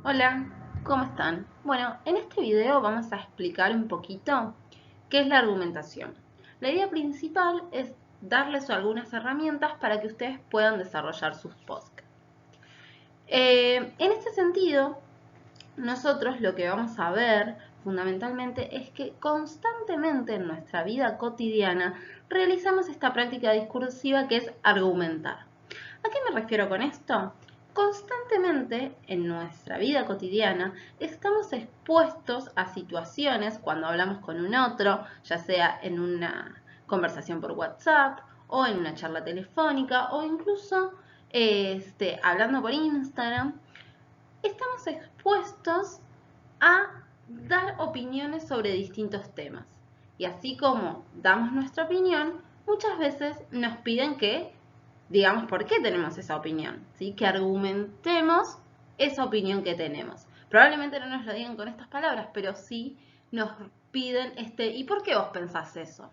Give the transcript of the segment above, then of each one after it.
Hola, ¿cómo están? Bueno, en este video vamos a explicar un poquito qué es la argumentación. La idea principal es darles algunas herramientas para que ustedes puedan desarrollar sus podcasts. En este sentido, nosotros lo que vamos a ver fundamentalmente es que constantemente en nuestra vida cotidiana realizamos esta práctica discursiva que es argumentar. ¿A qué me refiero con esto? Constantemente en nuestra vida cotidiana estamos expuestos a situaciones cuando hablamos con un otro, ya sea en una conversación por WhatsApp o en una charla telefónica o incluso hablando por Instagram. Estamos expuestos a dar opiniones sobre distintos temas. Y así como damos nuestra opinión, muchas veces nos piden que digamos por qué tenemos esa opinión, ¿sí? Que argumentemos esa opinión que tenemos. Probablemente no nos lo digan con estas palabras, pero sí nos piden ¿y por qué vos pensás eso?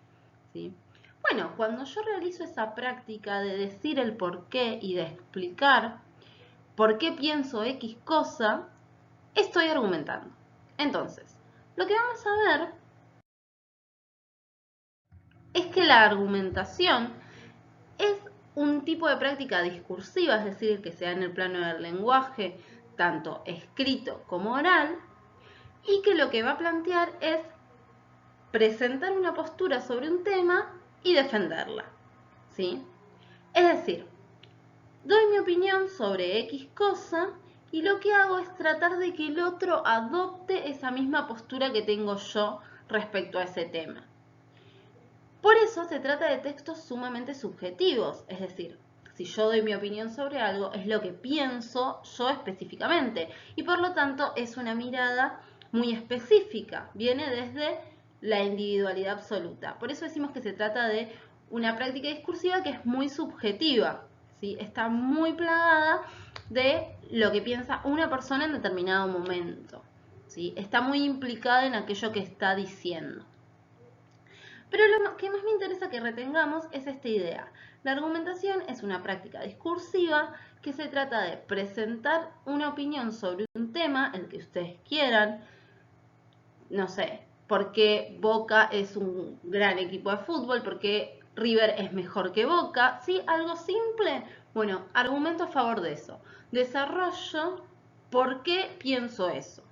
¿Sí? Bueno, cuando yo realizo esa práctica de decir el por qué y de explicar por qué pienso X cosa, estoy argumentando. Entonces, lo que vamos a ver es que la argumentación es un tipo de práctica discursiva, es decir, que se da en el plano del lenguaje, tanto escrito como oral, y que lo que va a plantear es presentar una postura sobre un tema y defenderla. ¿Sí? Es decir, doy mi opinión sobre X cosa y lo que hago es tratar de que el otro adopte esa misma postura que tengo yo respecto a ese tema. Por eso se trata de textos sumamente subjetivos, es decir, si yo doy mi opinión sobre algo, es lo que pienso yo específicamente y por lo tanto es una mirada muy específica, viene desde la individualidad absoluta. Por eso decimos que se trata de una práctica discursiva que es muy subjetiva, ¿sí? Está muy plagada de lo que piensa una persona en determinado momento, ¿sí? Está muy implicada en aquello que está diciendo. Pero lo que más me interesa que retengamos es esta idea. La argumentación es una práctica discursiva que se trata de presentar una opinión sobre un tema, el que ustedes quieran, no sé, por qué Boca es un gran equipo de fútbol, por qué River es mejor que Boca, ¿sí? Algo simple. Bueno, argumento a favor de eso. Desarrollo por qué pienso eso.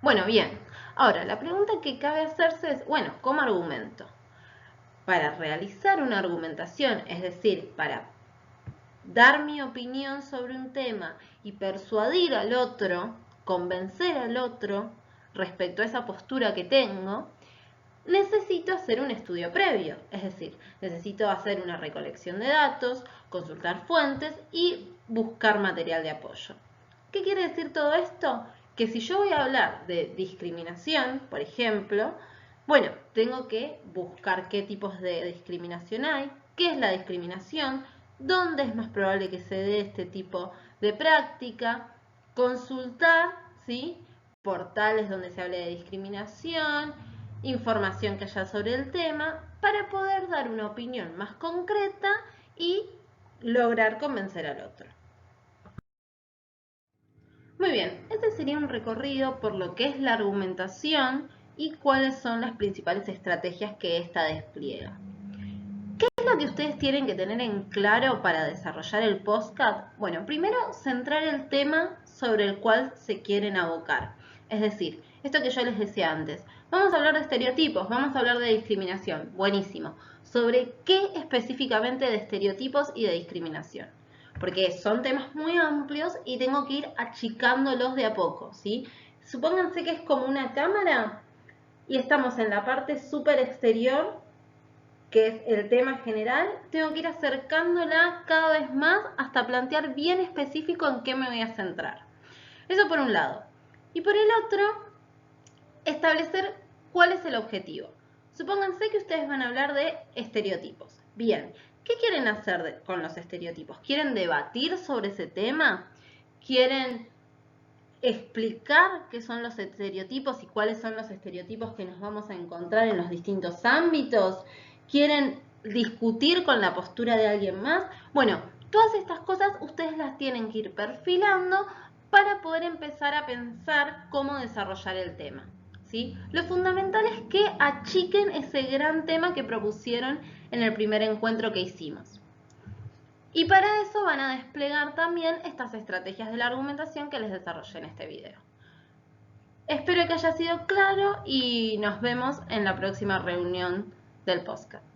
Bueno, bien. Ahora, la pregunta que cabe hacerse es, bueno, ¿cómo argumento? Para realizar una argumentación, es decir, para dar mi opinión sobre un tema y persuadir al otro, convencer al otro respecto a esa postura que tengo, necesito hacer un estudio previo, es decir, necesito hacer una recolección de datos, consultar fuentes y buscar material de apoyo. ¿Qué quiere decir todo esto? Que si yo voy a hablar de discriminación, por ejemplo, bueno, tengo que buscar qué tipos de discriminación hay, qué es la discriminación, dónde es más probable que se dé este tipo de práctica, consultar, ¿sí?, portales donde se hable de discriminación, información que haya sobre el tema, para poder dar una opinión más concreta y lograr convencer al otro. Muy bien, este sería un recorrido por lo que es la argumentación y cuáles son las principales estrategias que ésta despliega. ¿Qué es lo que ustedes tienen que tener en claro para desarrollar el podcast? Bueno, primero centrar el tema sobre el cual se quieren abocar. Es decir, esto que yo les decía antes, vamos a hablar de estereotipos, vamos a hablar de discriminación, buenísimo. ¿Sobre qué específicamente de estereotipos y de discriminación? Porque son temas muy amplios y tengo que ir achicándolos de a poco, ¿sí? Supónganse que es como una cámara y estamos en la parte súper exterior, que es el tema general, tengo que ir acercándola cada vez más hasta plantear bien específico en qué me voy a centrar. Eso por un lado. Y por el otro, establecer cuál es el objetivo. Supónganse que ustedes van a hablar de estereotipos. Bien, ¿qué quieren hacer con los estereotipos? ¿Quieren debatir sobre ese tema? ¿Quieren explicar qué son los estereotipos y cuáles son los estereotipos que nos vamos a encontrar en los distintos ámbitos? ¿Quieren discutir con la postura de alguien más? Bueno, todas estas cosas ustedes las tienen que ir perfilando para poder empezar a pensar cómo desarrollar el tema, ¿sí? Lo fundamental es que achiquen ese gran tema que propusieron en el primer encuentro que hicimos. Y para eso van a desplegar también estas estrategias de la argumentación que les desarrollé en este video. Espero que haya sido claro y nos vemos en la próxima reunión del podcast.